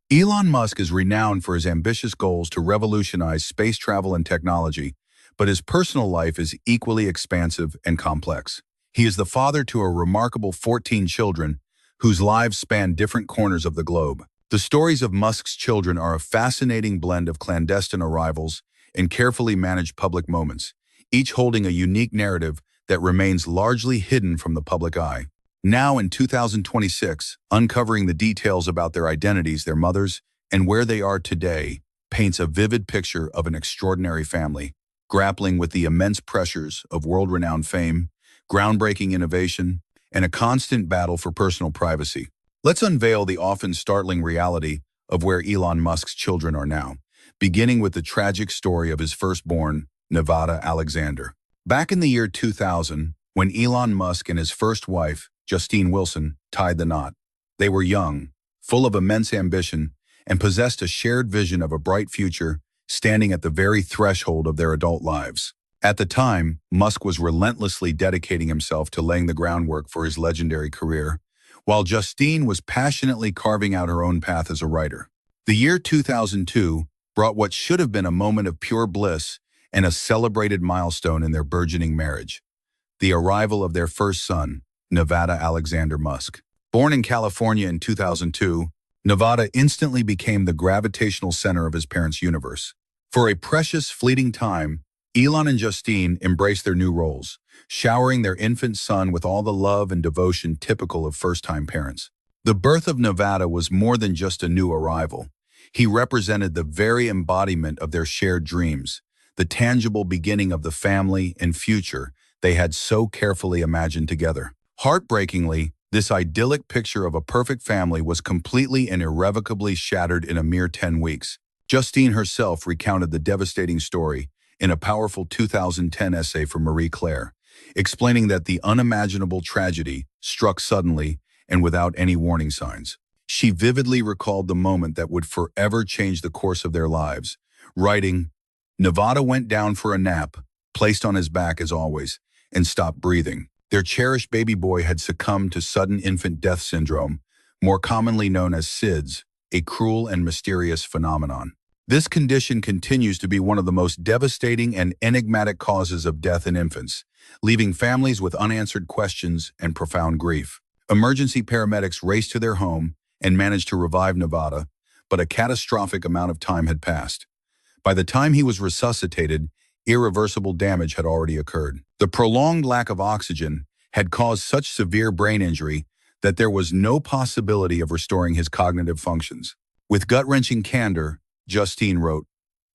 Elon Musk is renowned for his ambitious goals to revolutionize space travel and technology, but his personal life is equally expansive and complex. He is the father to a remarkable 14 children whose lives span different corners of the globe. The stories of Musk's children are a fascinating blend of clandestine arrivals and carefully managed public moments, each holding a unique narrative that remains largely hidden from the public eye. Now in 2026, uncovering the details about their identities, their mothers, and where they are today paints a vivid picture of an extraordinary family, grappling with the immense pressures of world-renowned fame, groundbreaking innovation, and a constant battle for personal privacy. Let's unveil the often startling reality of where Elon Musk's children are now, beginning with the tragic story of his firstborn, Nevada Alexander. Back in the year 2000, when Elon Musk and his first wife, Justine Wilson, tied the knot. They were young, full of immense ambition, and possessed a shared vision of a bright future, standing at the very threshold of their adult lives. At the time, Musk was relentlessly dedicating himself to laying the groundwork for his legendary career, while Justine was passionately carving out her own path as a writer. The year 2002 brought what should have been a moment of pure bliss and a celebrated milestone in their burgeoning marriage: the arrival of their first son, Nevada Alexander Musk. Born in California in 2002, Nevada instantly became the gravitational center of his parents' universe. For a precious, fleeting time, Elon and Justine embraced their new roles, showering their infant son with all the love and devotion typical of first-time parents. The birth of Nevada was more than just a new arrival. He represented the very embodiment of their shared dreams, the tangible beginning of the family and future they had so carefully imagined together. Heartbreakingly, this idyllic picture of a perfect family was completely and irrevocably shattered in a mere 10 weeks. Justine herself recounted the devastating story in a powerful 2010 essay from Marie Claire, explaining that the unimaginable tragedy struck suddenly and without any warning signs. She vividly recalled the moment that would forever change the course of their lives, writing, "Nevada went down for a nap, placed on his back as always, and stopped breathing. Their cherished baby boy had succumbed to sudden infant death syndrome, more commonly known as SIDS, a cruel and mysterious phenomenon. This condition continues to be one of the most devastating and enigmatic causes of death in infants, leaving families with unanswered questions and profound grief. Emergency paramedics raced to their home and managed to revive Nevada, but a catastrophic amount of time had passed. By the time he was resuscitated, irreversible damage had already occurred. The prolonged lack of oxygen had caused such severe brain injury that there was no possibility of restoring his cognitive functions. With gut-wrenching candor, Justine wrote,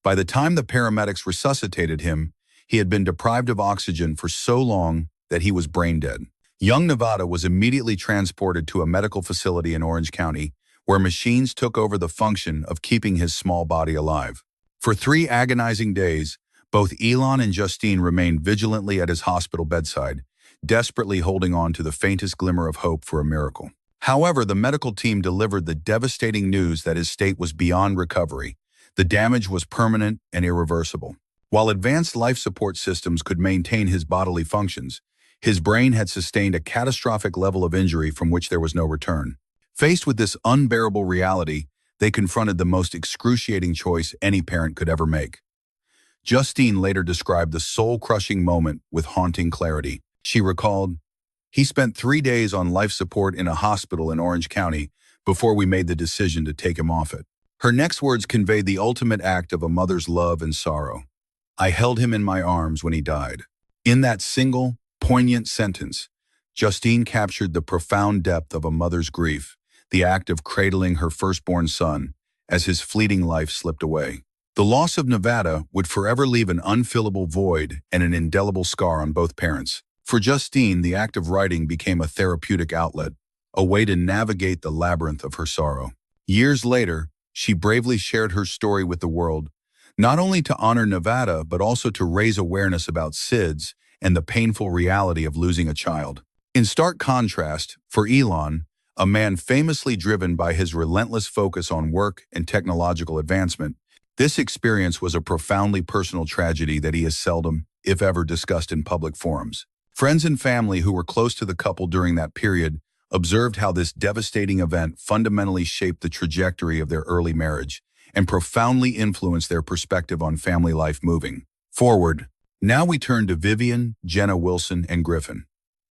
"By the time the paramedics resuscitated him, he had been deprived of oxygen for so long that he was brain dead." Young Nevada was immediately transported to a medical facility in Orange County, where machines took over the function of keeping his small body alive. For 3 agonizing days, both Elon and Justine remained vigilantly at his hospital bedside, desperately holding on to the faintest glimmer of hope for a miracle. However, the medical team delivered the devastating news that his state was beyond recovery. The damage was permanent and irreversible. While advanced life support systems could maintain his bodily functions, his brain had sustained a catastrophic level of injury from which there was no return. Faced with this unbearable reality, they confronted the most excruciating choice any parent could ever make. Justine later described the soul-crushing moment with haunting clarity. She recalled, "He spent 3 days on life support in a hospital in Orange County before we made the decision to take him off it." Her next words conveyed the ultimate act of a mother's love and sorrow. "I held him in my arms when he died." In that single, poignant sentence, Justine captured the profound depth of a mother's grief, the act of cradling her firstborn son as his fleeting life slipped away. The loss of Nevada would forever leave an unfillable void and an indelible scar on both parents. For Justine, the act of writing became a therapeutic outlet, a way to navigate the labyrinth of her sorrow. Years later, she bravely shared her story with the world, not only to honor Nevada, but also to raise awareness about SIDS and the painful reality of losing a child. In stark contrast, for Elon, a man famously driven by his relentless focus on work and technological advancement, this experience was a profoundly personal tragedy that he has seldom, if ever, discussed in public forums. Friends and family who were close to the couple during that period observed how this devastating event fundamentally shaped the trajectory of their early marriage and profoundly influenced their perspective on family life moving forward. Now we turn to Vivian, Jenna Wilson, and Griffin.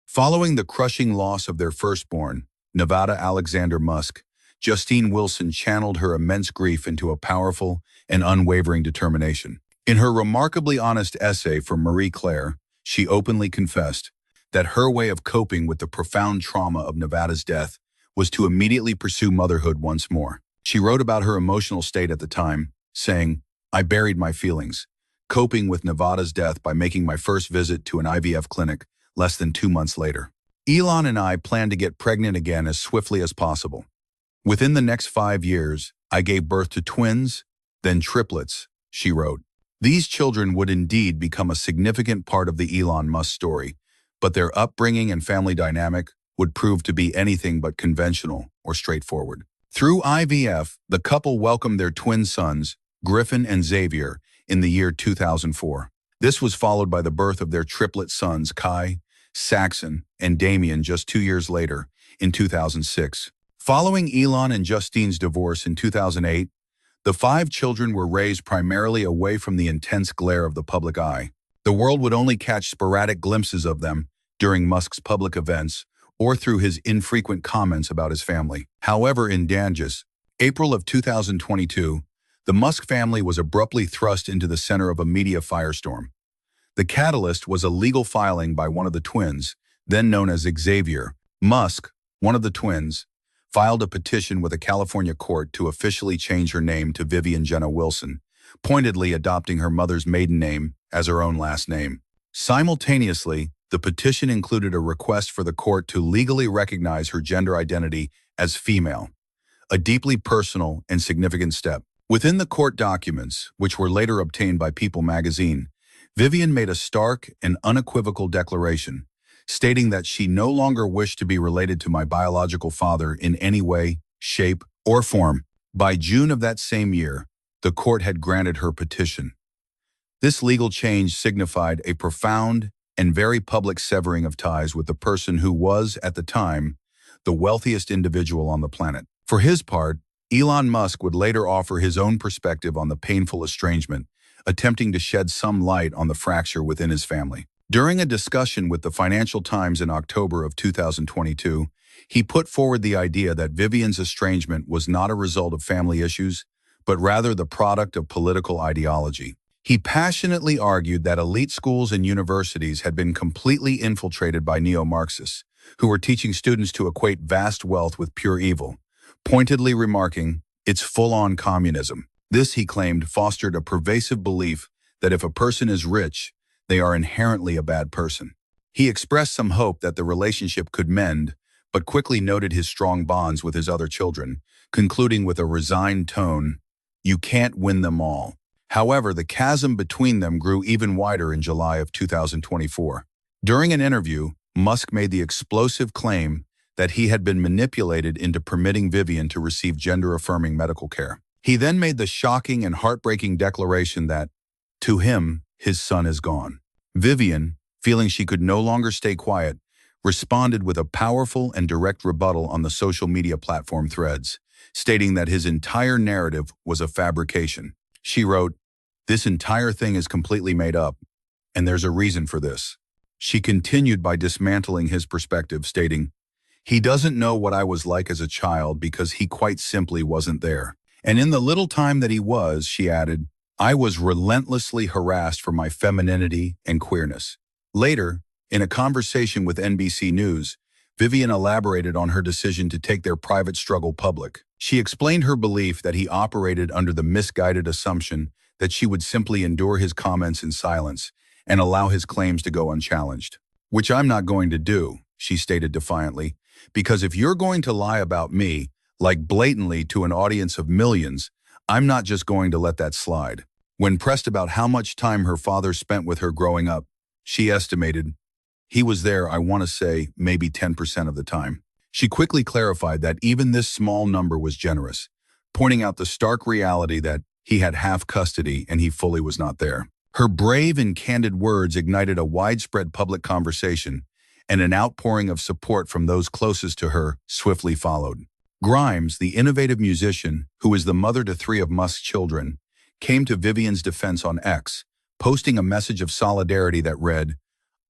Following the crushing loss of their firstborn, Nevada Alexander Musk, Justine Wilson channeled her immense grief into a powerful and unwavering determination. In her remarkably honest essay for Marie Claire, she openly confessed that her way of coping with the profound trauma of Nevada's death was to immediately pursue motherhood once more. She wrote about her emotional state at the time, saying, "I buried my feelings, coping with Nevada's death by making my first visit to an IVF clinic less than 2 months later. Elon and I plan to get pregnant again as swiftly as possible. Within the next 5 years, I gave birth to twins, then triplets," she wrote. These children would indeed become a significant part of the Elon Musk story, but their upbringing and family dynamic would prove to be anything but conventional or straightforward. Through IVF, the couple welcomed their twin sons, Griffin and Xavier, in the year 2004. This was followed by the birth of their triplet sons, Kai, Saxon, and Damien just 2 years later, in 2006. Following Elon and Justine's divorce in 2008, the 5 children were raised primarily away from the intense glare of the public eye. The world would only catch sporadic glimpses of them during Musk's public events or through his infrequent comments about his family. However, in April of 2022, the Musk family was abruptly thrust into the center of a media firestorm. The catalyst was a legal filing by one of the twins, then known as Xavier. Musk, one of the twins, filed a petition with a California court to officially change her name to Vivian Jenna Wilson, pointedly adopting her mother's maiden name as her own last name. Simultaneously, the petition included a request for the court to legally recognize her gender identity as female, a deeply personal and significant step. Within the court documents, which were later obtained by People magazine, Vivian made a stark and unequivocal declaration, stating that she no longer wished to be related to my biological father in any way, shape, or form. By June of that same year, the court had granted her petition. This legal change signified a profound and very public severing of ties with the person who was, at the time, the wealthiest individual on the planet. For his part, Elon Musk would later offer his own perspective on the painful estrangement, attempting to shed some light on the fracture within his family. During a discussion with the Financial Times in October of 2022, he put forward the idea that Vivian's estrangement was not a result of family issues, but rather the product of political ideology. He passionately argued that elite schools and universities had been completely infiltrated by neo-Marxists, who were teaching students to equate vast wealth with pure evil, pointedly remarking, "It's full-on communism." This, he claimed, fostered a pervasive belief that if a person is rich, they are inherently a bad person. He expressed some hope that the relationship could mend, but quickly noted his strong bonds with his other children, concluding with a resigned tone, "You can't win them all." However, the chasm between them grew even wider in July of 2024. During an interview, Musk made the explosive claim that he had been manipulated into permitting Vivian to receive gender-affirming medical care. He then made the shocking and heartbreaking declaration that, to him, his son is gone. Vivian, feeling she could no longer stay quiet, responded with a powerful and direct rebuttal on the social media platform Threads, stating that his entire narrative was a fabrication. She wrote, "This entire thing is completely made up, and there's a reason for this." She continued by dismantling his perspective, stating, "He doesn't know what I was like as a child because he quite simply wasn't there. And in the little time that he was," she added, "I was relentlessly harassed for my femininity and queerness." Later, in a conversation with NBC News, Vivian elaborated on her decision to take their private struggle public. She explained her belief that he operated under the misguided assumption that she would simply endure his comments in silence and allow his claims to go unchallenged. "Which I'm not going to do," she stated defiantly, "because if you're going to lie about me, like blatantly to an audience of millions, I'm not just going to let that slide." When pressed about how much time her father spent with her growing up, she estimated, "He was there, I want to say, maybe 10% of the time." She quickly clarified that even this small number was generous, pointing out the stark reality that he had half custody and he fully was not there. Her brave and candid words ignited a widespread public conversation, and an outpouring of support from those closest to her swiftly followed. Grimes, the innovative musician, who is the mother to 3 of Musk's children, came to Vivian's defense on X, posting a message of solidarity that read,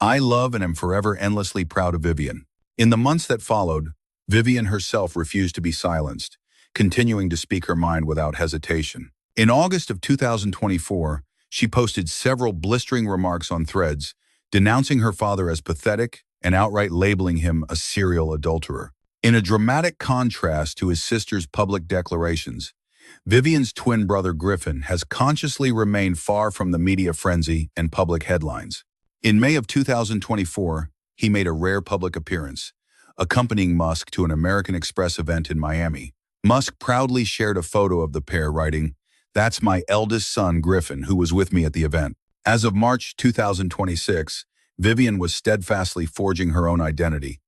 "I love and am forever endlessly proud of Vivian." In the months that followed, Vivian herself refused to be silenced, continuing to speak her mind without hesitation. In August of 2024, she posted several blistering remarks on Threads, denouncing her father as pathetic and outright labeling him a serial adulterer. In a dramatic contrast to his sister's public declarations, Vivian's twin brother Griffin has consciously remained far from the media frenzy and public headlines. In May of 2024, he made a rare public appearance, accompanying Musk to an American Express event in Miami. Musk proudly shared a photo of the pair, writing, "That's my eldest son, Griffin, who was with me at the event." As of March 2026, Vivian was steadfastly forging her own identity,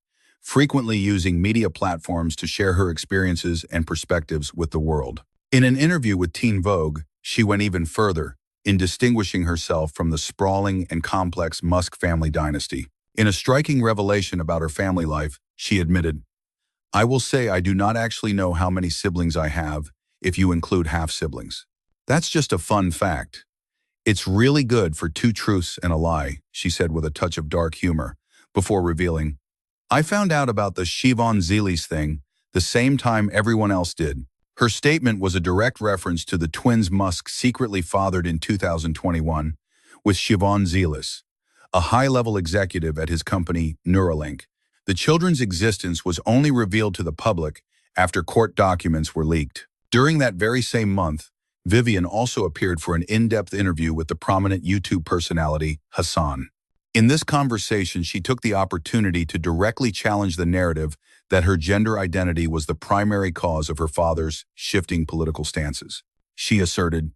frequently using media platforms to share her experiences and perspectives with the world. In an interview with Teen Vogue, she went even further, in distinguishing herself from the sprawling and complex Musk family dynasty. In a striking revelation about her family life, she admitted, "I will say I do not actually know how many siblings I have, if you include half-siblings. That's just a fun fact. It's really good for 2 truths and a lie," she said with a touch of dark humor, before revealing, "I found out about the Siobhan Zelis thing the same time everyone else did." Her statement was a direct reference to the twins Musk secretly fathered in 2021 with Siobhan Zelis, a high-level executive at his company Neuralink. The children's existence was only revealed to the public after court documents were leaked. During that very same month, Vivian also appeared for an in-depth interview with the prominent YouTube personality Hassan. In this conversation, she took the opportunity to directly challenge the narrative that her gender identity was the primary cause of her father's shifting political stances. She asserted,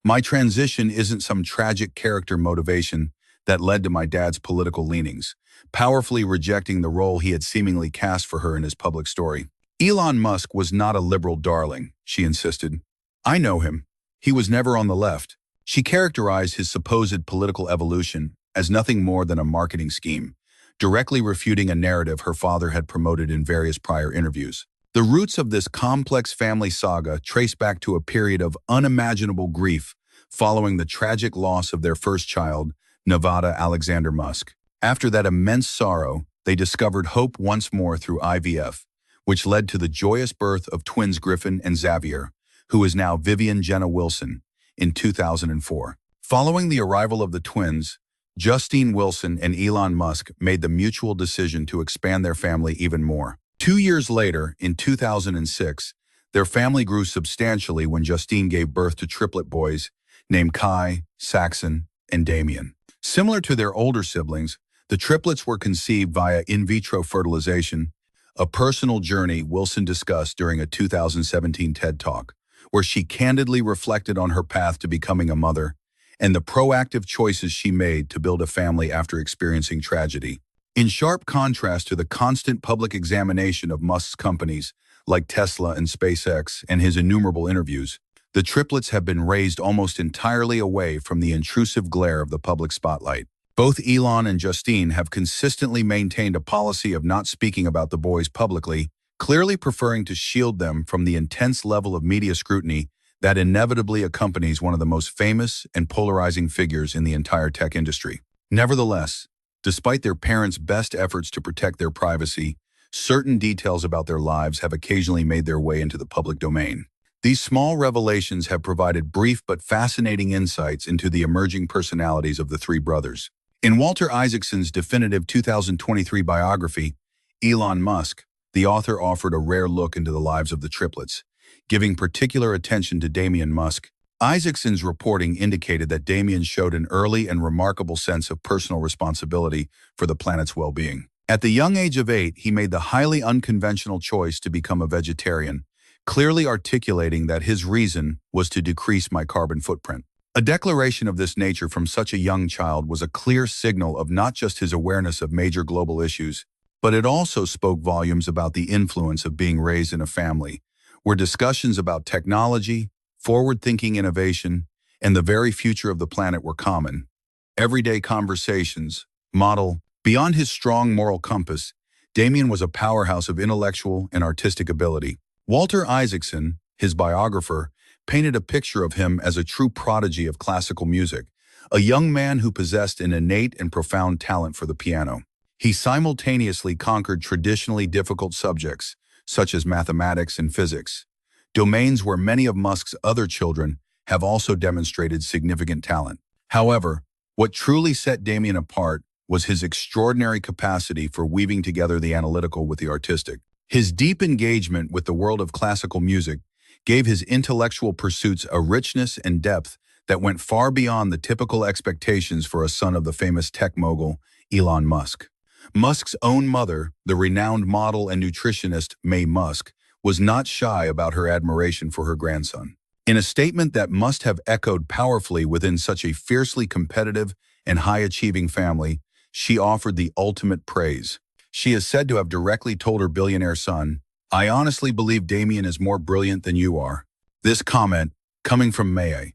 "My transition isn't some tragic character motivation that led to my dad's political leanings," powerfully rejecting the role he had seemingly cast for her in his public story. Elon Musk was not a liberal darling, she insisted. "I know him. He was never on the left." She characterized his supposed political evolution as nothing more than a marketing scheme, directly refuting a narrative her father had promoted in various prior interviews. The roots of this complex family saga trace back to a period of unimaginable grief following the tragic loss of their first child, Nevada Alexander Musk. After that immense sorrow, they discovered hope once more through IVF, which led to the joyous birth of twins Griffin and Xavier, who is now Vivian Jenna Wilson, in 2004. Following the arrival of the twins, Justine Wilson and Elon Musk made the mutual decision to expand their family even more. 2 years later, in 2006, their family grew substantially when Justine gave birth to triplet boys named Kai, Saxon, and Damien. Similar to their older siblings, the triplets were conceived via in vitro fertilization, a personal journey Wilson discussed during a 2017 TED Talk, where she candidly reflected on her path to becoming a mother and the proactive choices she made to build a family after experiencing tragedy. In sharp contrast to the constant public examination of Musk's companies like Tesla and SpaceX and his innumerable interviews, the triplets have been raised almost entirely away from the intrusive glare of the public spotlight. Both Elon and Justine have consistently maintained a policy of not speaking about the boys publicly, clearly preferring to shield them from the intense level of media scrutiny that inevitably accompanies one of the most famous and polarizing figures in the entire tech industry. Nevertheless, despite their parents' best efforts to protect their privacy, certain details about their lives have occasionally made their way into the public domain. These small revelations have provided brief but fascinating insights into the emerging personalities of the 3 brothers. In Walter Isaacson's definitive 2023 biography, Elon Musk, the author offered a rare look into the lives of the triplets, giving particular attention to Damien Musk. Isaacson's reporting indicated that Damien showed an early and remarkable sense of personal responsibility for the planet's well-being. At the young age of 8, he made the highly unconventional choice to become a vegetarian, clearly articulating that his reason was to decrease my carbon footprint. A declaration of this nature from such a young child was a clear signal of not just his awareness of major global issues, but it also spoke volumes about the influence of being raised in a family where discussions about technology, forward-thinking innovation, and the very future of the planet were common. Everyday conversations, model Beyond his strong moral compass, Damien was a powerhouse of intellectual and artistic ability. Walter Isaacson, his biographer, painted a picture of him as a true prodigy of classical music, a young man who possessed an innate and profound talent for the piano. He simultaneously conquered traditionally difficult subjects, such as mathematics and physics, domains where many of Musk's other children have also demonstrated significant talent. However, what truly set Damien apart was his extraordinary capacity for weaving together the analytical with the artistic. His deep engagement with the world of classical music gave his intellectual pursuits a richness and depth that went far beyond the typical expectations for a son of the famous tech mogul, Elon Musk. Musk's own mother, the renowned model and nutritionist Mae Musk, was not shy about her admiration for her grandson. In a statement that must have echoed powerfully within such a fiercely competitive and high-achieving family, she offered the ultimate praise. She is said to have directly told her billionaire son, "I honestly believe Damien is more brilliant than you are." This comment, coming from Mae,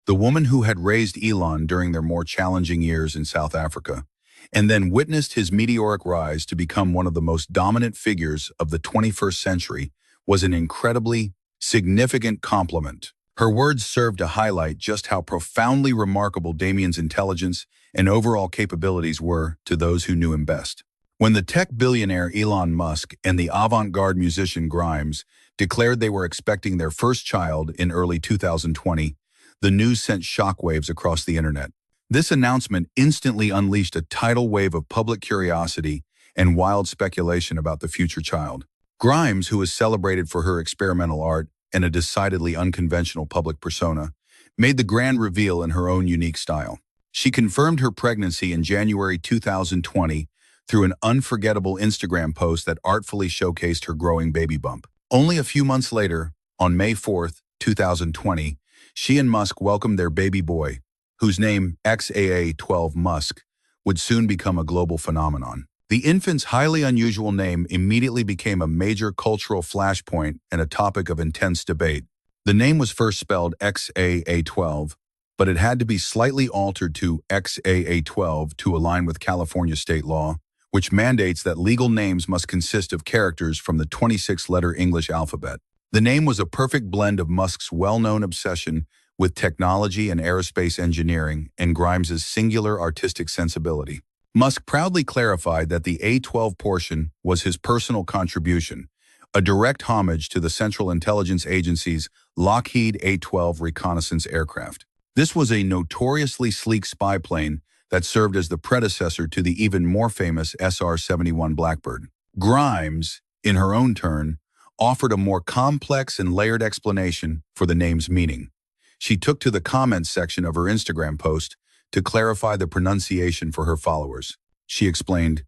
the woman who had raised Elon during their more challenging years in South Africa, and then witnessed his meteoric rise to become one of the most dominant figures of the 21st century, was an incredibly significant compliment. Her words served to highlight just how profoundly remarkable Damien's intelligence and overall capabilities were to those who knew him best. When the tech billionaire Elon Musk and the avant-garde musician Grimes declared they were expecting their first child in early 2020, the news sent shockwaves across the internet. This announcement instantly unleashed a tidal wave of public curiosity and wild speculation about the future child. Grimes, who is celebrated for her experimental art and a decidedly unconventional public persona, made the grand reveal in her own unique style. She confirmed her pregnancy in January 2020 through an unforgettable Instagram post that artfully showcased her growing baby bump. Only a few months later, on May 4th, 2020, she and Musk welcomed their baby boy, whose name, XAA-12 Musk, would soon become a global phenomenon. The infant's highly unusual name immediately became a major cultural flashpoint and a topic of intense debate. The name was first spelled XAA-12, but it had to be slightly altered to XAA-12 to align with California state law, which mandates that legal names must consist of characters from the 26-letter English alphabet. The name was a perfect blend of Musk's well-known obsession with technology and aerospace engineering and Grimes's singular artistic sensibility. Musk proudly clarified that the A-12 portion was his personal contribution, a direct homage to the Central Intelligence Agency's Lockheed A-12 reconnaissance aircraft. This was a notoriously sleek spy plane that served as the predecessor to the even more famous SR-71 Blackbird. Grimes, in her own turn, offered a more complex and layered explanation for the name's meaning. She took to the comments section of her Instagram post to clarify the pronunciation for her followers. She explained,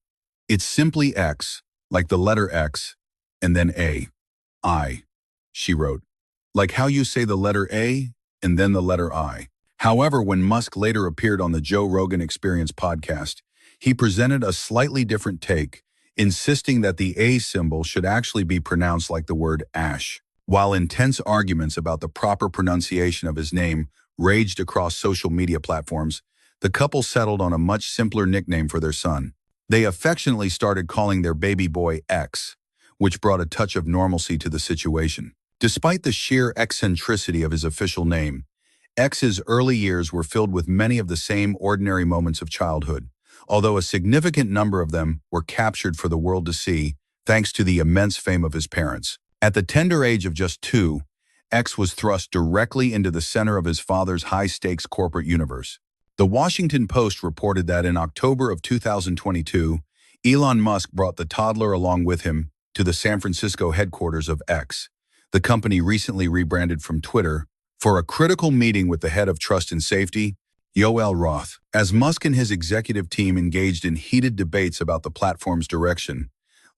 "It's simply X, like the letter X, and then A. I," she wrote. "Like how you say the letter A and then the letter I." However, when Musk later appeared on the Joe Rogan Experience podcast, he presented a slightly different take, insisting that the A symbol should actually be pronounced like the word ash. While intense arguments about the proper pronunciation of his name raged across social media platforms, the couple settled on a much simpler nickname for their son. They affectionately started calling their baby boy X, which brought a touch of normalcy to the situation. Despite the sheer eccentricity of his official name, X's early years were filled with many of the same ordinary moments of childhood, although a significant number of them were captured for the world to see, thanks to the immense fame of his parents. At the tender age of just 2, X was thrust directly into the center of his father's high-stakes corporate universe. The Washington Post reported that in October of 2022, Elon Musk brought the toddler along with him to the San Francisco headquarters of X, the company recently rebranded from Twitter, for a critical meeting with the head of trust and safety, Yoel Roth. As Musk and his executive team engaged in heated debates about the platform's direction,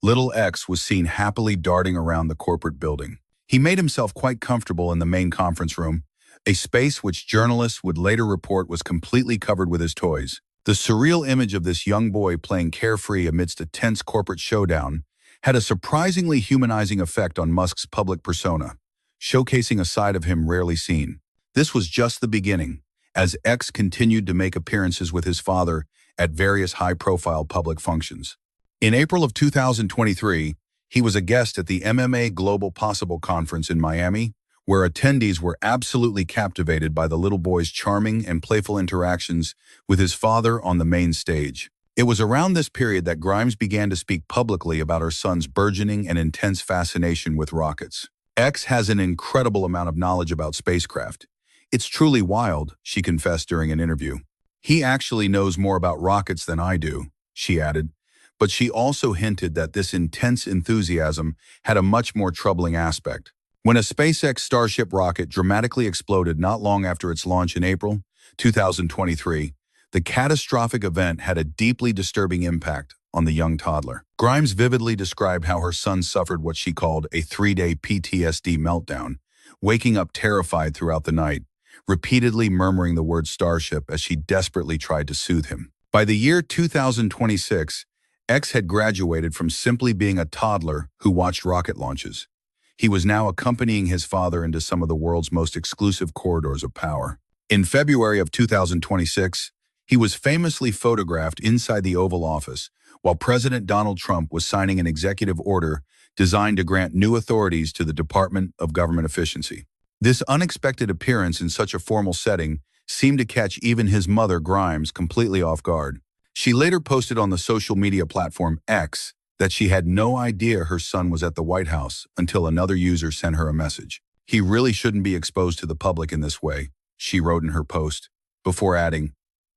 little X was seen happily darting around the corporate building. He made himself quite comfortable in the main conference room, a space which journalists would later report was completely covered with his toys. The surreal image of this young boy playing carefree amidst a tense corporate showdown had a surprisingly humanizing effect on Musk's public persona, showcasing a side of him rarely seen. This was just the beginning, as X continued to make appearances with his father at various high-profile public functions. In April of 2023, he was a guest at the MMA Global Possible Conference in Miami, where attendees were absolutely captivated by the little boy's charming and playful interactions with his father on the main stage. It was around this period that Grimes began to speak publicly about her son's burgeoning and intense fascination with rockets. X has an incredible amount of knowledge about spacecraft. It's truly wild, she confessed during an interview. He actually knows more about rockets than I do, she added. But she also hinted that this intense enthusiasm had a much more troubling aspect. When a SpaceX Starship rocket dramatically exploded not long after its launch in April 2023, the catastrophic event had a deeply disturbing impact on the young toddler. Grimes vividly described how her son suffered what she called a 3-day PTSD meltdown, waking up terrified throughout the night, repeatedly murmuring the word Starship as she desperately tried to soothe him. By the year 2026, X had graduated from simply being a toddler who watched rocket launches. He was now accompanying his father into some of the world's most exclusive corridors of power. In February of 2026, he was famously photographed inside the Oval Office while President Donald Trump was signing an executive order designed to grant new authorities to the Department of Government Efficiency. This unexpected appearance in such a formal setting seemed to catch even his mother, Grimes, completely off guard. She later posted on the social media platform X that she had no idea her son was at the White House until another user sent her a message. "He really shouldn't be exposed to the public in this way," she wrote in her post, before adding,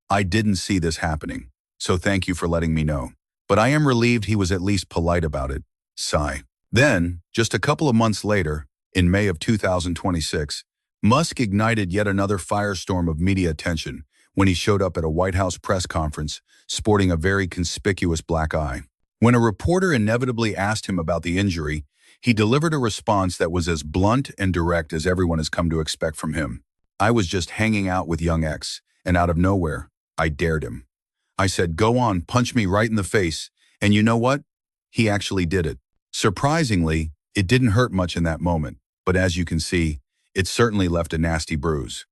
"I didn't see this happening, so thank you for letting me know. But I am relieved he was at least polite about it. Sigh." Then, just a couple of months later, in May of 2026, Musk ignited yet another firestorm of media attention when he showed up at a White House press conference sporting a very conspicuous black eye. When a reporter inevitably asked him about the injury, he delivered a response that was as blunt and direct as everyone has come to expect from him. "I was just hanging out with young X, and out of nowhere, I dared him. I said, 'Go on, punch me right in the face,' and you know what? He actually did it. Surprisingly, it didn't hurt much in that moment, but as you can see, it certainly left a nasty bruise."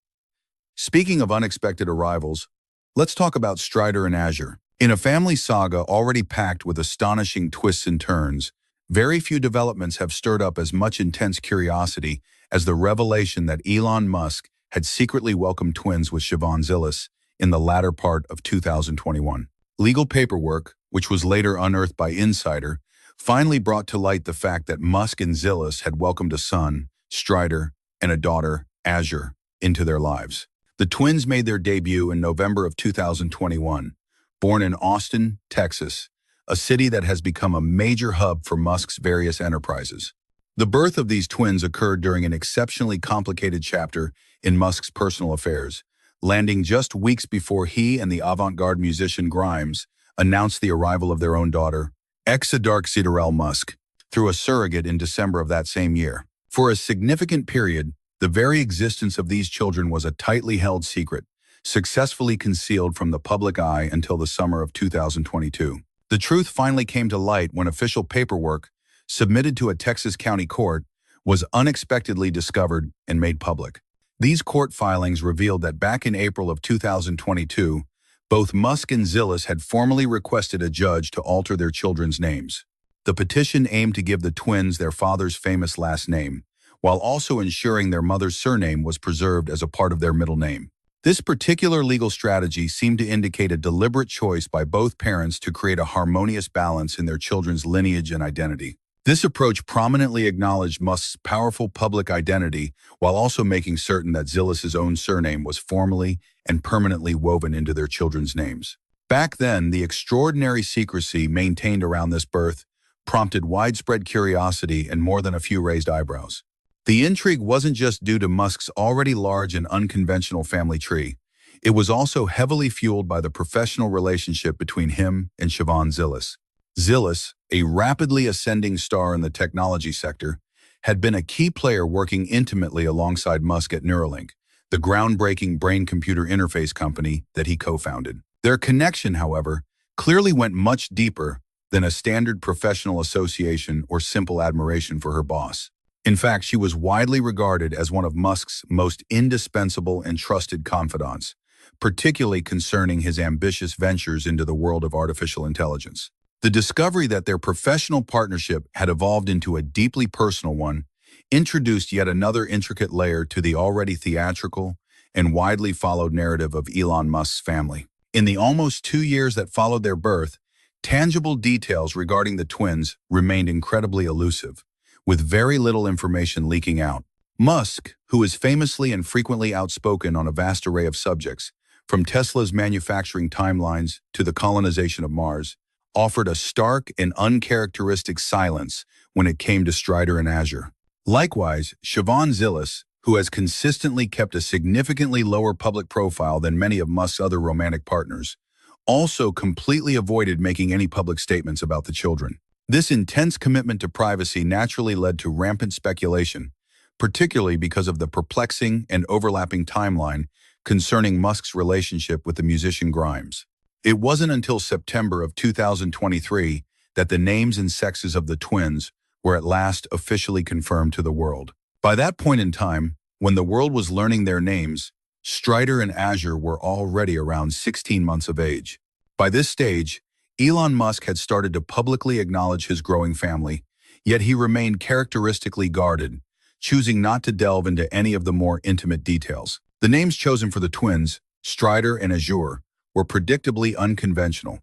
Speaking of unexpected arrivals, let's talk about Strider and Azure. In a family saga already packed with astonishing twists and turns, very few developments have stirred up as much intense curiosity as the revelation that Elon Musk had secretly welcomed twins with Siobhan Zillis in the latter part of 2021. Legal paperwork, which was later unearthed by Insider, finally brought to light the fact that Musk and Zillis had welcomed a son, Strider, and a daughter, Azure, into their lives. The twins made their debut in November of 2021, born in Austin, Texas, a city that has become a major hub for Musk's various enterprises. The birth of these twins occurred during an exceptionally complicated chapter in Musk's personal affairs, landing just weeks before he and the avant-garde musician Grimes announced the arrival of their own daughter, Dark Musk, through a surrogate in December of that same year. For a significant period, the very existence of these children was a tightly held secret, successfully concealed from the public eye until the summer of 2022. The truth finally came to light when official paperwork, submitted to a Texas county court, was unexpectedly discovered and made public. These court filings revealed that back in April of 2022, both Musk and Zillis had formally requested a judge to alter their children's names. The petition aimed to give the twins their father's famous last name, while also ensuring their mother's surname was preserved as a part of their middle name. This particular legal strategy seemed to indicate a deliberate choice by both parents to create a harmonious balance in their children's lineage and identity. This approach prominently acknowledged Musk's powerful public identity while also making certain that Zillis's own surname was formally and permanently woven into their children's names. Back then, the extraordinary secrecy maintained around this birth prompted widespread curiosity and more than a few raised eyebrows. The intrigue wasn't just due to Musk's already large and unconventional family tree. It was also heavily fueled by the professional relationship between him and Siobhan Zillis. Zillis, a rapidly ascending star in the technology sector, had been a key player working intimately alongside Musk at Neuralink, the groundbreaking brain-computer interface company that he co-founded. Their connection, however, clearly went much deeper than a standard professional association or simple admiration for her boss. In fact, she was widely regarded as one of Musk's most indispensable and trusted confidants, particularly concerning his ambitious ventures into the world of artificial intelligence. The discovery that their professional partnership had evolved into a deeply personal one introduced yet another intricate layer to the already theatrical and widely followed narrative of Elon Musk's family. In the almost 2 years that followed their birth, tangible details regarding the twins remained incredibly elusive, with very little information leaking out. Musk, who is famously and frequently outspoken on a vast array of subjects, from Tesla's manufacturing timelines to the colonization of Mars, offered a stark and uncharacteristic silence when it came to Strider and Azure. Likewise, Siobhan Zillis, who has consistently kept a significantly lower public profile than many of Musk's other romantic partners, also completely avoided making any public statements about the children. This intense commitment to privacy naturally led to rampant speculation, particularly because of the perplexing and overlapping timeline concerning Musk's relationship with the musician Grimes. It wasn't until September of 2023 that the names and sexes of the twins were at last officially confirmed to the world. By that point in time, when the world was learning their names, Strider and Azure were already around 16 months of age. By this stage, Elon Musk had started to publicly acknowledge his growing family, yet he remained characteristically guarded, choosing not to delve into any of the more intimate details. The names chosen for the twins, Strider and Azure, were predictably unconventional,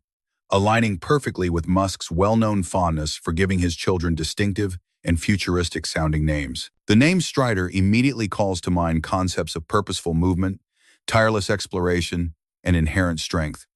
aligning perfectly with Musk's well-known fondness for giving his children distinctive and futuristic-sounding names. The name Strider immediately calls to mind concepts of purposeful movement, tireless exploration, and inherent strength,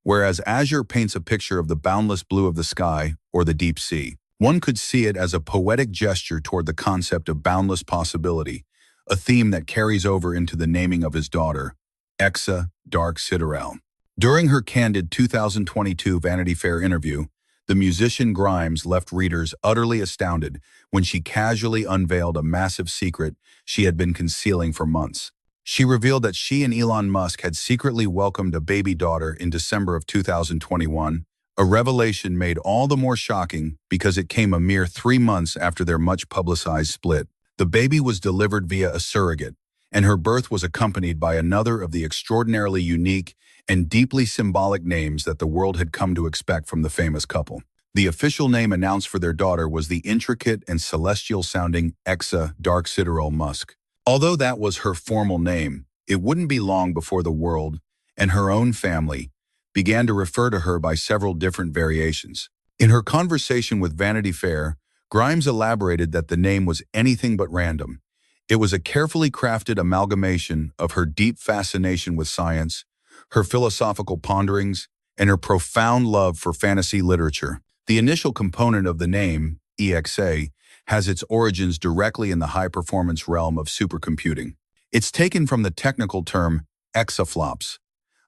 whereas Azure paints a picture of the boundless blue of the sky or the deep sea. One could see it as a poetic gesture toward the concept of boundless possibility, a theme that carries over into the naming of his daughter, Exa Dark Sideral. During her candid 2022 Vanity Fair interview, the musician Grimes left readers utterly astounded when she casually unveiled a massive secret she had been concealing for months. She revealed that she and Elon Musk had secretly welcomed a baby daughter in December of 2021, a revelation made all the more shocking because it came a mere 3 months after their much-publicized split. The baby was delivered via a surrogate, and her birth was accompanied by another of the extraordinarily unique and deeply symbolic names that the world had come to expect from the famous couple. The official name announced for their daughter was the intricate and celestial-sounding Exa Dark Sideral Musk. Although that was her formal name, it wouldn't be long before the world, and her own family, began to refer to her by several different variations. In her conversation with Vanity Fair, Grimes elaborated that the name was anything but random. It was a carefully crafted amalgamation of her deep fascination with science, her philosophical ponderings, and her profound love for fantasy literature. The initial component of the name, EXA, has its origins directly in the high-performance realm of supercomputing. It's taken from the technical term exaflops,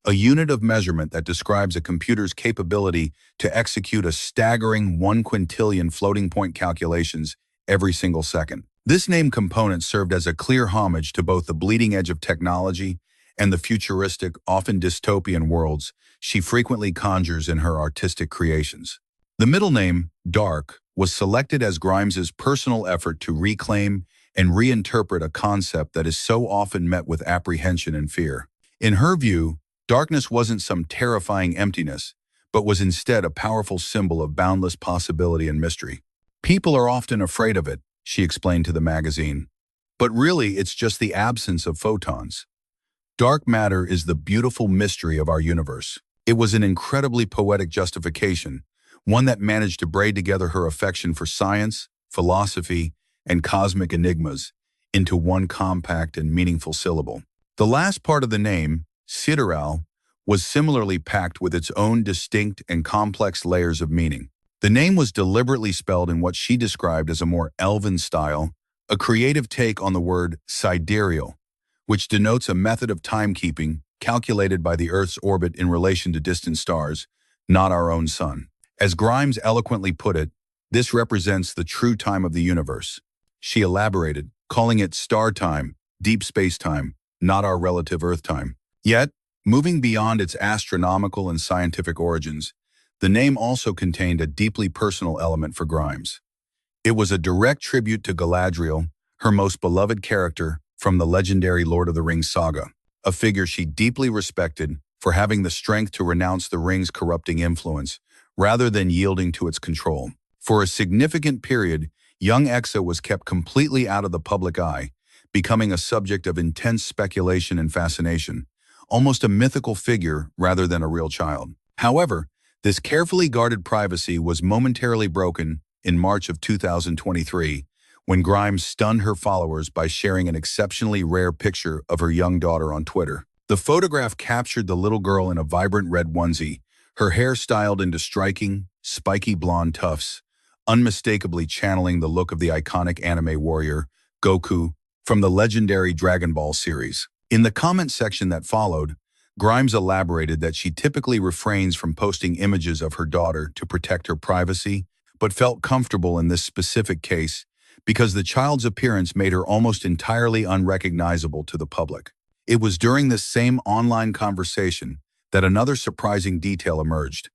a unit of measurement that describes a computer's capability to execute a staggering 1 quintillion floating-point calculations every single second. This name component served as a clear homage to both the bleeding edge of technology and the futuristic, often dystopian worlds she frequently conjures in her artistic creations. The middle name, Dark, was selected as Grimes's personal effort to reclaim and reinterpret a concept that is so often met with apprehension and fear. In her view, darkness wasn't some terrifying emptiness, but was instead a powerful symbol of boundless possibility and mystery. People are often afraid of it, she explained to the magazine, but really it's just the absence of photons. Dark matter is the beautiful mystery of our universe. It was an incredibly poetic justification, one that managed to braid together her affection for science, philosophy, and cosmic enigmas into one compact and meaningful syllable. The last part of the name, Sideral, was similarly packed with its own distinct and complex layers of meaning. The name was deliberately spelled in what she described as a more elven style, a creative take on the word sidereal, which denotes a method of timekeeping calculated by the Earth's orbit in relation to distant stars, not our own sun. As Grimes eloquently put it, this represents the true time of the universe. She elaborated, calling it star time, deep space time, not our relative Earth time. Yet, moving beyond its astronomical and scientific origins, the name also contained a deeply personal element for Grimes. It was a direct tribute to Galadriel, her most beloved character from the legendary Lord of the Rings saga. a figure she deeply respected for having the strength to renounce the ring's corrupting influence, rather than yielding to its control. For a significant period, young Exa was kept completely out of the public eye, becoming a subject of intense speculation and fascination, almost a mythical figure rather than a real child. However, this carefully guarded privacy was momentarily broken in March of 2023, when Grimes stunned her followers by sharing an exceptionally rare picture of her young daughter on Twitter. The photograph captured the little girl in a vibrant red onesie, her hair styled into striking, spiky blonde tufts, unmistakably channeling the look of the iconic anime warrior, Goku, from the legendary Dragon Ball series. In the comment section that followed, Grimes elaborated that she typically refrains from posting images of her daughter to protect her privacy, but felt comfortable in this specific case because the child's appearance made her almost entirely unrecognizable to the public. It was during this same online conversation that another surprising detail emerged.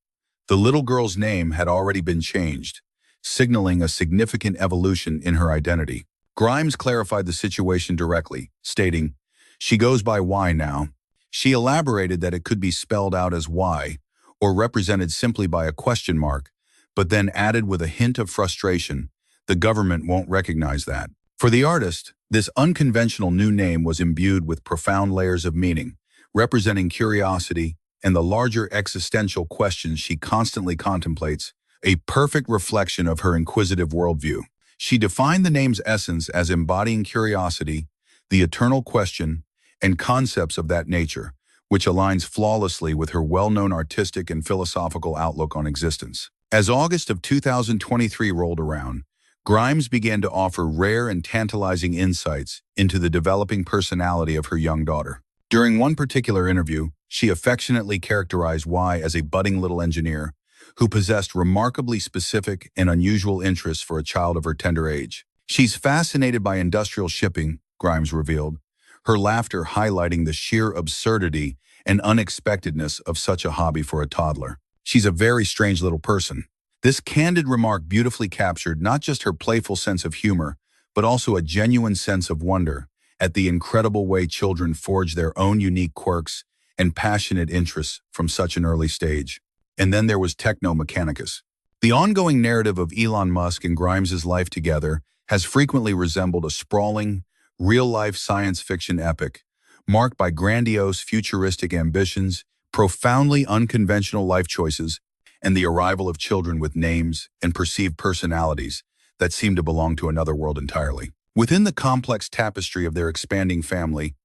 The little girl's name had already been changed, signaling a significant evolution in her identity. Grimes clarified the situation directly, stating, "She goes by Y now." She elaborated that it could be spelled out as Y, or represented simply by a question mark, but then added with a hint of frustration, "The government won't recognize that." For the artist, this unconventional new name was imbued with profound layers of meaning, representing curiosity and the larger existential questions she constantly contemplates, a perfect reflection of her inquisitive worldview. She defined the name's essence as embodying curiosity, the eternal question, and concepts of that nature, which aligns flawlessly with her well-known artistic and philosophical outlook on existence. As August of 2023 rolled around, Grimes began to offer rare and tantalizing insights into the developing personality of her young daughter. During one particular interview, she affectionately characterized Y as a budding little engineer who possessed remarkably specific and unusual interests for a child of her tender age. "She's fascinated by industrial shipping," Grimes revealed, her laughter highlighting the sheer absurdity and unexpectedness of such a hobby for a toddler. "She's a very strange little person." This candid remark beautifully captured not just her playful sense of humor, but also a genuine sense of wonder at the incredible way children forge their own unique quirks and passionate interests from such an early stage. And then there was Techno Mechanicus. The ongoing narrative of Elon Musk and Grimes' life together has frequently resembled a sprawling, real-life science fiction epic, marked by grandiose futuristic ambitions, profoundly unconventional life choices, and the arrival of children with names and perceived personalities that seem to belong to another world entirely. Within the complex tapestry of their expanding family,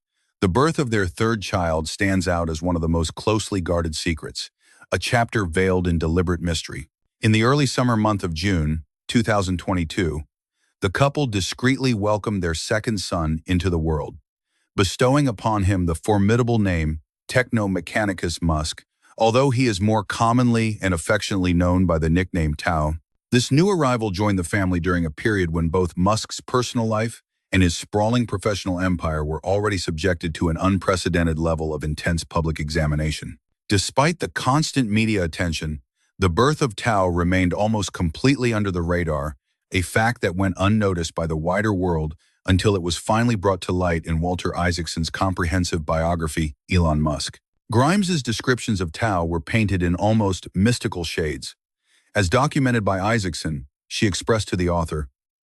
the birth of their third child stands out as one of the most closely guarded secrets, a chapter veiled in deliberate mystery. In the early summer month of June, 2022, the couple discreetly welcomed their second son into the world, bestowing upon him the formidable name Techno Mechanicus Musk. Although he is more commonly and affectionately known by the nickname Tao, this new arrival joined the family during a period when both Musk's personal life and his sprawling professional empire were already subjected to an unprecedented level of intense public examination. Despite the constant media attention, the birth of Tao remained almost completely under the radar, a fact that went unnoticed by the wider world until it was finally brought to light in Walter Isaacson's comprehensive biography, Elon Musk. Grimes's descriptions of Tao were painted in almost mystical shades. As documented by Isaacson, she expressed to the author,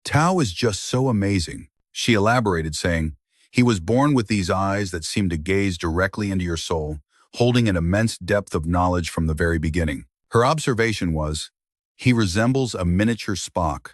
"Tao is just so amazing." She elaborated, saying, "He was born with these eyes that seem to gaze directly into your soul, holding an immense depth of knowledge from the very beginning." Her observation was, "He resembles a miniature Spock.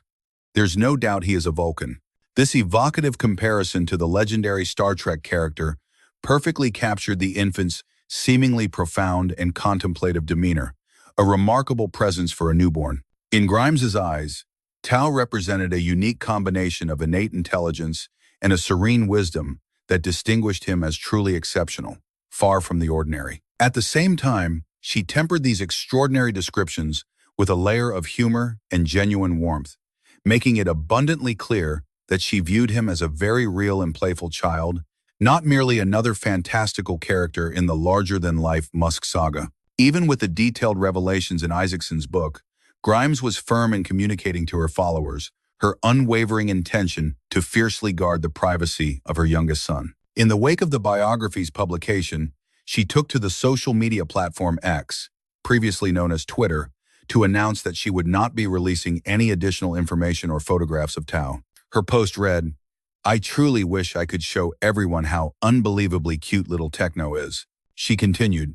There's no doubt he is a Vulcan." This evocative comparison to the legendary Star Trek character perfectly captured the infant's seemingly profound and contemplative demeanor, a remarkable presence for a newborn. In Grimes's eyes, Tao represented a unique combination of innate intelligence and a serene wisdom that distinguished him as truly exceptional, far from the ordinary. At the same time, she tempered these extraordinary descriptions with a layer of humor and genuine warmth, making it abundantly clear that she viewed him as a very real and playful child, not merely another fantastical character in the larger-than-life Musk saga. Even with the detailed revelations in Isaacson's book, Grimes was firm in communicating to her followers her unwavering intention to fiercely guard the privacy of her youngest son. In the wake of the biography's publication, she took to the social media platform X, previously known as Twitter, to announce that she would not be releasing any additional information or photographs of Tao. Her post read, "I truly wish I could show everyone how unbelievably cute little Techno is." She continued,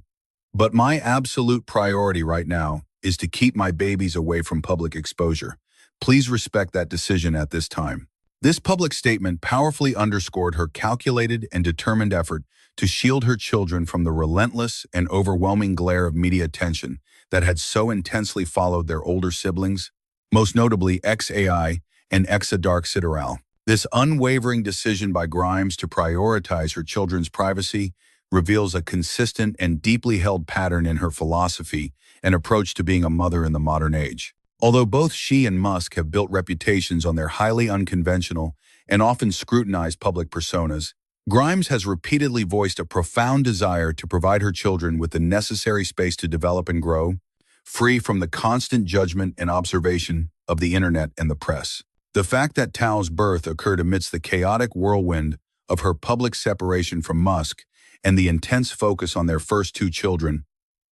"But my absolute priority right now is to keep my babies away from public exposure. Please respect that decision at this time." This public statement powerfully underscored her calculated and determined effort to shield her children from the relentless and overwhelming glare of media attention that had so intensely followed their older siblings, most notably XAI and Exadark Sideral. This unwavering decision by Grimes to prioritize her children's privacy reveals a consistent and deeply held pattern in her philosophy and approach to being a mother in the modern age. Although both she and Musk have built reputations on their highly unconventional and often scrutinized public personas, Grimes has repeatedly voiced a profound desire to provide her children with the necessary space to develop and grow, free from the constant judgment and observation of the internet and the press. The fact that Tao's birth occurred amidst the chaotic whirlwind of her public separation from Musk and the intense focus on their first two children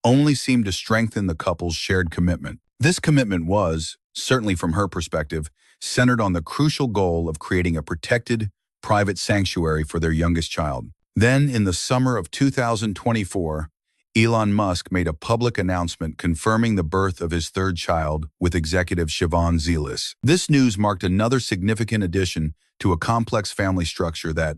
only seemed to strengthen the couple's shared commitment. This commitment was, certainly from her perspective, centered on the crucial goal of creating a protected, private sanctuary for their youngest child. Then, in the summer of 2024, Elon Musk made a public announcement confirming the birth of his third child with executive Siobhan Zilis. This news marked another significant addition to a complex family structure that,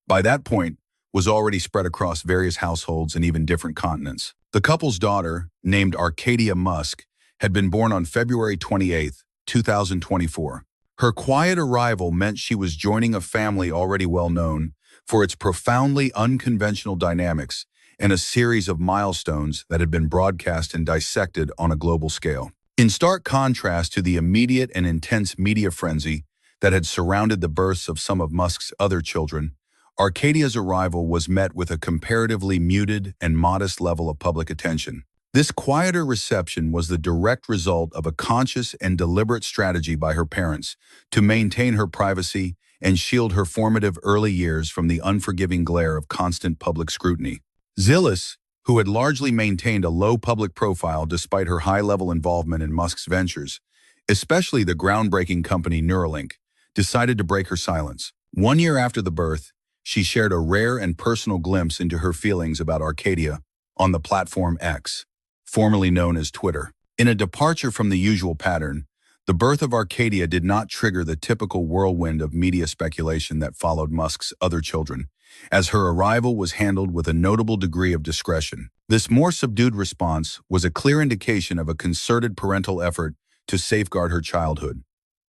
by that point, was already spread across various households and even different continents. The couple's daughter, named Arcadia Musk, had been born on February 28, 2024. Her quiet arrival meant she was joining a family already well known for its profoundly unconventional dynamics and a series of milestones that had been broadcast and dissected on a global scale. In stark contrast to the immediate and intense media frenzy that had surrounded the births of some of Musk's other children, Arcadia's arrival was met with a comparatively muted and modest level of public attention. This quieter reception was the direct result of a conscious and deliberate strategy by her parents to maintain her privacy and shield her formative early years from the unforgiving glare of constant public scrutiny. Zilis, who had largely maintained a low public profile despite her high-level involvement in Musk's ventures, especially the groundbreaking company Neuralink, decided to break her silence. 1 year after the birth, she shared a rare and personal glimpse into her feelings about Arcadia on the platform X, formerly known as Twitter. In a departure from the usual pattern, the birth of Arcadia did not trigger the typical whirlwind of media speculation that followed Musk's other children, as her arrival was handled with a notable degree of discretion. This more subdued response was a clear indication of a concerted parental effort to safeguard her childhood,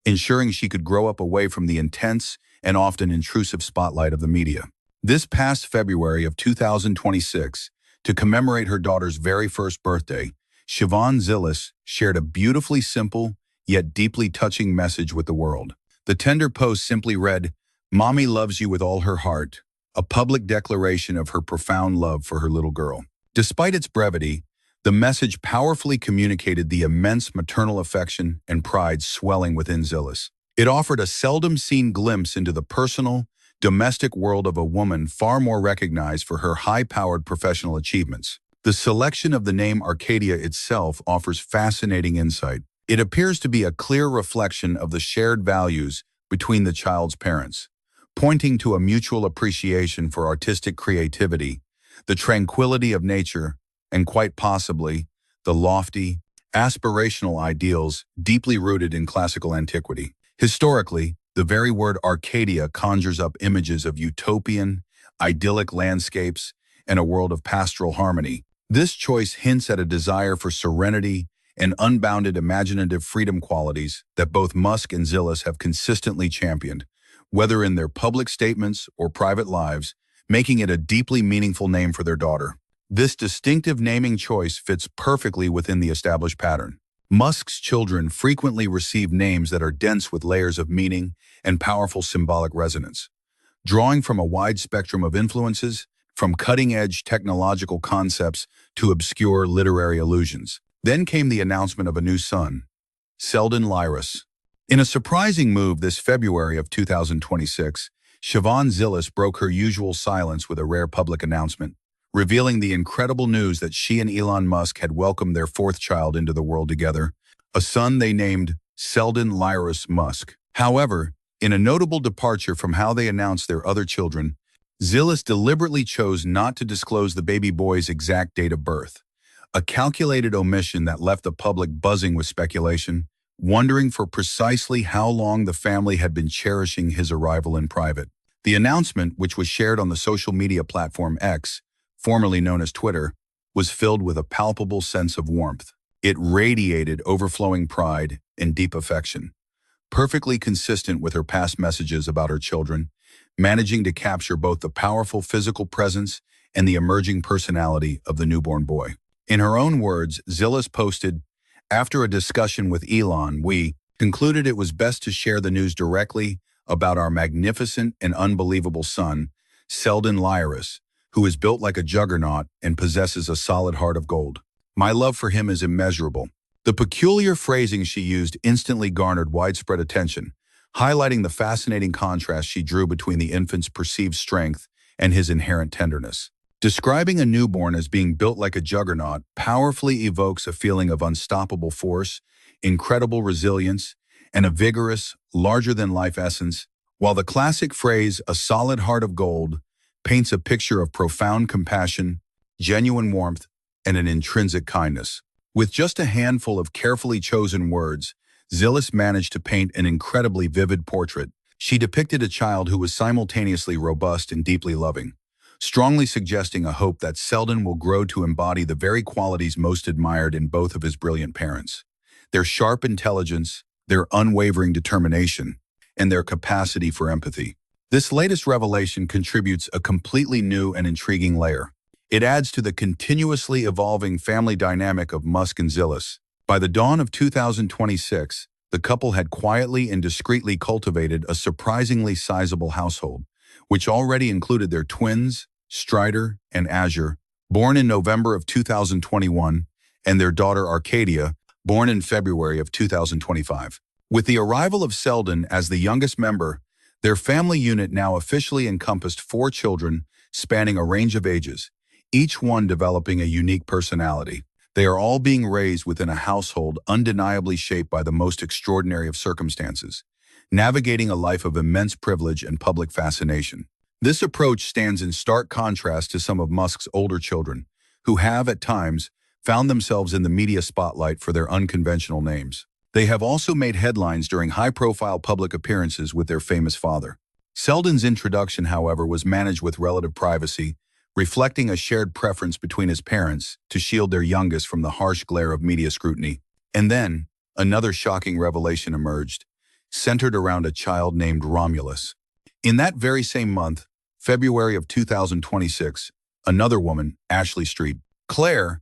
ensuring she could grow up away from the intense and often intrusive spotlight of the media. This past February of 2026, to commemorate her daughter's very first birthday, Siobhan Zilis shared a beautifully simple yet deeply touching message with the world. The tender post simply read, "Mommy loves you with all her heart," a public declaration of her profound love for her little girl. Despite its brevity, the message powerfully communicated the immense maternal affection and pride swelling within Zilis. It offered a seldom-seen glimpse into the personal, domestic world of a woman far more recognized for her high-powered professional achievements. The selection of the name Arcadia itself offers fascinating insight. It appears to be a clear reflection of the shared values between the child's parents, pointing to a mutual appreciation for artistic creativity, the tranquility of nature, and quite possibly the lofty, aspirational ideals deeply rooted in classical antiquity. Historically, the very word Arcadia conjures up images of utopian, idyllic landscapes and a world of pastoral harmony. This choice hints at a desire for serenity and unbounded imaginative freedom qualities that both Musk and Zilis have consistently championed, whether in their public statements or private lives, making it a deeply meaningful name for their daughter. This distinctive naming choice fits perfectly within the established pattern. Musk's children frequently receive names that are dense with layers of meaning and powerful symbolic resonance, drawing from a wide spectrum of influences, from cutting-edge technological concepts to obscure literary allusions. Then came the announcement of a new son, Selden Lyris. In a surprising move this February of 2026, Siobhan Zillis broke her usual silence with a rare public announcement, revealing the incredible news that she and Elon Musk had welcomed their fourth child into the world together, a son they named Selden Lyrus Musk. However, in a notable departure from how they announced their other children, Zillis deliberately chose not to disclose the baby boy's exact date of birth, a calculated omission that left the public buzzing with speculation, wondering for precisely how long the family had been cherishing his arrival in private. The announcement, which was shared on the social media platform X, formerly known as Twitter, was filled with a palpable sense of warmth. It radiated overflowing pride and deep affection, perfectly consistent with her past messages about her children, managing to capture both the powerful physical presence and the emerging personality of the newborn boy. In her own words, Zillis posted, "After a discussion with Elon, we concluded it was best to share the news directly about our magnificent and unbelievable son, Selden Lyrus, who is built like a juggernaut and possesses a solid heart of gold. My love for him is immeasurable." The peculiar phrasing she used instantly garnered widespread attention, highlighting the fascinating contrast she drew between the infant's perceived strength and his inherent tenderness. Describing a newborn as being built like a juggernaut powerfully evokes a feeling of unstoppable force, incredible resilience, and a vigorous, larger-than-life essence, while the classic phrase, "a solid heart of gold," paints a picture of profound compassion, genuine warmth, and an intrinsic kindness. With just a handful of carefully chosen words, Zillis managed to paint an incredibly vivid portrait. She depicted a child who was simultaneously robust and deeply loving, strongly suggesting a hope that Selden will grow to embody the very qualities most admired in both of his brilliant parents: their sharp intelligence, their unwavering determination, and their capacity for empathy. This latest revelation contributes a completely new and intriguing layer. It adds to the continuously evolving family dynamic of Musk and Zillis. By the dawn of 2026, the couple had quietly and discreetly cultivated a surprisingly sizable household, which already included their twins, Strider and Azure, born in November of 2021, and their daughter Arcadia, born in February of 2025. With the arrival of Selden as the youngest member, their family unit now officially encompassed 4 children spanning a range of ages, each one developing a unique personality. They are all being raised within a household undeniably shaped by the most extraordinary of circumstances, navigating a life of immense privilege and public fascination. This approach stands in stark contrast to some of Musk's older children, who have, at times, found themselves in the media spotlight for their unconventional names. They have also made headlines during high-profile public appearances with their famous father. Selden's introduction, however, was managed with relative privacy, reflecting a shared preference between his parents to shield their youngest from the harsh glare of media scrutiny. And then, another shocking revelation emerged, centered around a child named Romulus. In that very same month, February of 2026, another woman, Ashley Street, Claire,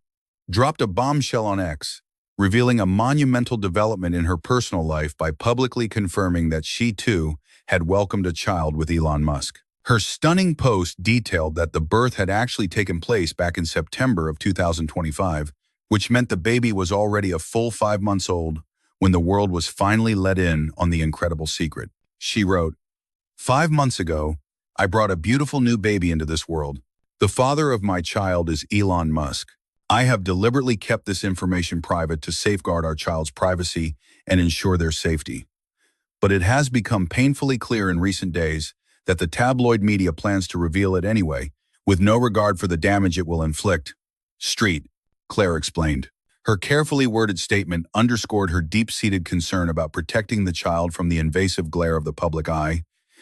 dropped a bombshell on X, revealing a monumental development in her personal life by publicly confirming that she, too, had welcomed a child with Elon Musk. Her stunning post detailed that the birth had actually taken place back in September of 2025, which meant the baby was already a full 5 months old when the world was finally let in on the incredible secret. She wrote, "5 months ago, I brought a beautiful new baby into this world. The father of my child is Elon Musk. I have deliberately kept this information private to safeguard our child's privacy and ensure their safety. But it has become painfully clear in recent days that the tabloid media plans to reveal it anyway, with no regard for the damage it will inflict." Street, Claire explained. Her carefully worded statement underscored her deep-seated concern about protecting the child from the invasive glare of the public eye,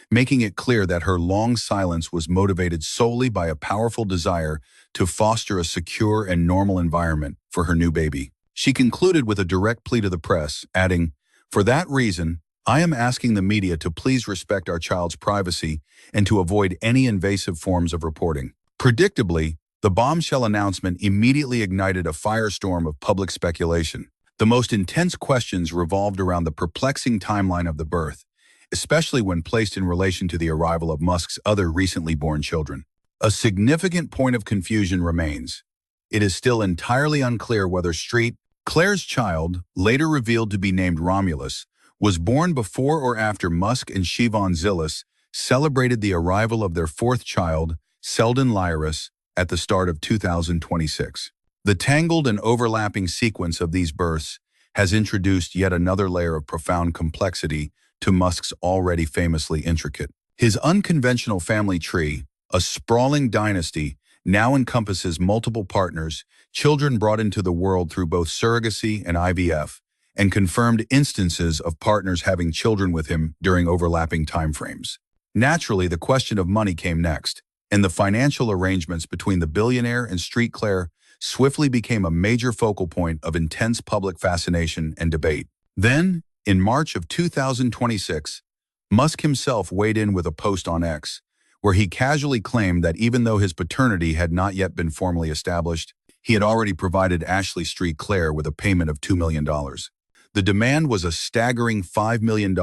making it clear that her long silence was motivated solely by a powerful desire to foster a secure and normal environment for her new baby. She concluded with a direct plea to the press, adding, "For that reason, I am asking the media to please respect our child's privacy and to avoid any invasive forms of reporting." Predictably, the bombshell announcement immediately ignited a firestorm of public speculation. The most intense questions revolved around the perplexing timeline of the birth, especially when placed in relation to the arrival of Musk's other recently born children. A significant point of confusion remains. It is still entirely unclear whether Street, Claire's child, later revealed to be named Romulus, was born before or after Musk and Siobhan Zillis celebrated the arrival of their fourth child, Selden Lyris, at the start of 2026. The tangled and overlapping sequence of these births has introduced yet another layer of profound complexity to Musk's already famously intricate. His unconventional family tree, a sprawling dynasty, now encompasses multiple partners, children brought into the world through both surrogacy and IVF, and confirmed instances of partners having children with him during overlapping timeframes. Naturally, the question of money came next, and the financial arrangements between the billionaire and Street Claire swiftly became a major focal point of intense public fascination and debate. Then, in March of 2026, Musk himself weighed in with a post on X, where he casually claimed that even though his paternity had not yet been formally established, he had already provided Ashley Street Claire with a payment of $2 million. The demand was a staggering $5 million,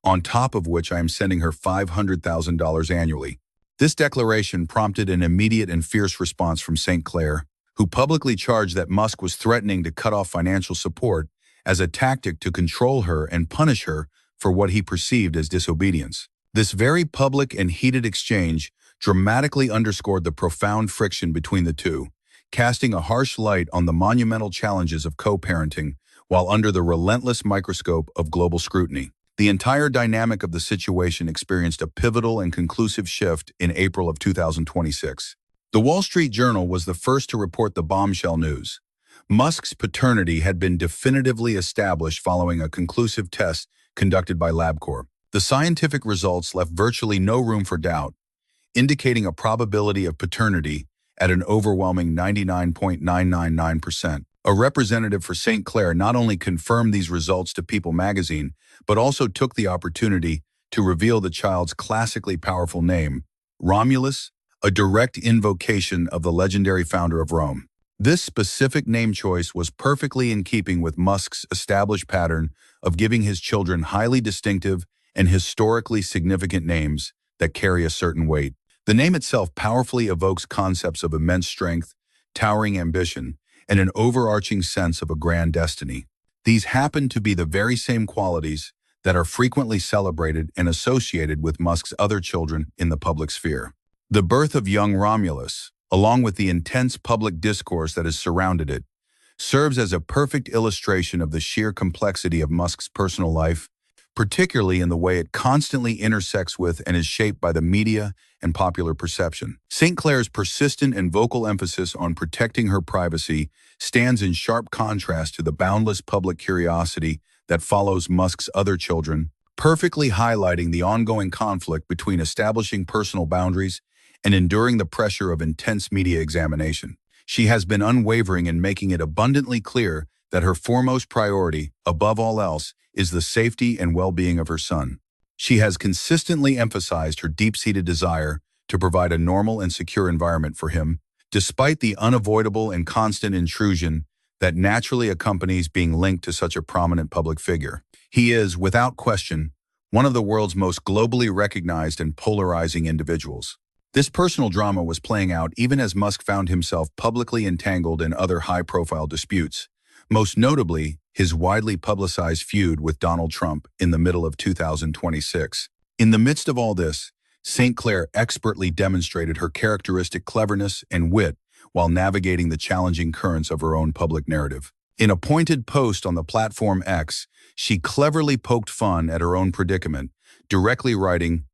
on top of which I am sending her $500,000 annually. This declaration prompted an immediate and fierce response from St. Clair, who publicly charged that Musk was threatening to cut off financial support as a tactic to control her and punish her for what he perceived as disobedience. This very public and heated exchange dramatically underscored the profound friction between the two, casting a harsh light on the monumental challenges of co-parenting while under the relentless microscope of global scrutiny. The entire dynamic of the situation experienced a pivotal and conclusive shift in April of 2026. The Wall Street Journal was the first to report the bombshell news. Musk's paternity had been definitively established following a conclusive test conducted by LabCorp. The scientific results left virtually no room for doubt, indicating a probability of paternity at an overwhelming 99.999%. A representative for St. Clair not only confirmed these results to People magazine, but also took the opportunity to reveal the child's classically powerful name, Romulus, a direct invocation of the legendary founder of Rome. This specific name choice was perfectly in keeping with Musk's established pattern of giving his children highly distinctive and historically significant names that carry a certain weight. The name itself powerfully evokes concepts of immense strength, towering ambition, and an overarching sense of a grand destiny. These happen to be the very same qualities that are frequently celebrated and associated with Musk's other children in the public sphere. The birth of young Romulus, along with the intense public discourse that has surrounded it, serves as a perfect illustration of the sheer complexity of Musk's personal life, particularly in the way it constantly intersects with and is shaped by the media and popular perception. St. Clair's persistent and vocal emphasis on protecting her privacy stands in sharp contrast to the boundless public curiosity that follows Musk's other children, perfectly highlighting the ongoing conflict between establishing personal boundaries and enduring the pressure of intense media examination. She has been unwavering in making it abundantly clear that her foremost priority, above all else, is the safety and well-being of her son. She has consistently emphasized her deep-seated desire to provide a normal and secure environment for him, despite the unavoidable and constant intrusion that naturally accompanies being linked to such a prominent public figure. He is, without question, one of the world's most globally recognized and polarizing individuals. This personal drama was playing out even as Musk found himself publicly entangled in other high-profile disputes, most notably his widely publicized feud with Donald Trump in the middle of 2026. In the midst of all this, St. Clair expertly demonstrated her characteristic cleverness and wit while navigating the challenging currents of her own public narrative. In a pointed post on the platform X, she cleverly poked fun at her own predicament, directly writing,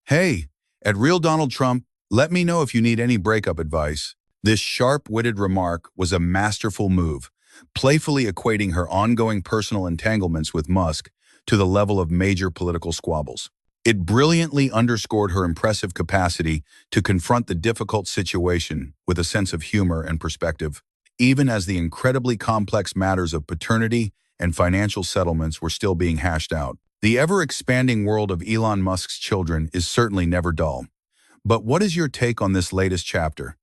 "Hey, at Real Donald Trump, let me know if you need any breakup advice." This sharp-witted remark was a masterful move, playfully equating her ongoing personal entanglements with Musk to the level of major political squabbles. It brilliantly underscored her impressive capacity to confront the difficult situation with a sense of humor and perspective, even as the incredibly complex matters of paternity and financial settlements were still being hashed out. The ever-expanding world of Elon Musk's children is certainly never dull. But what is your take on this latest chapter?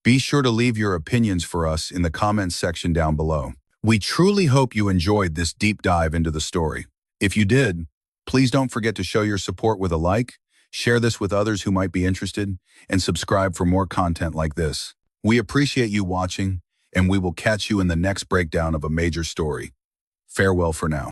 Be sure to leave your opinions for us in the comments section down below. We truly hope you enjoyed this deep dive into the story. If you did, please don't forget to show your support with a like, share this with others who might be interested, and subscribe for more content like this. We appreciate you watching, and we will catch you in the next breakdown of a major story. Farewell for now.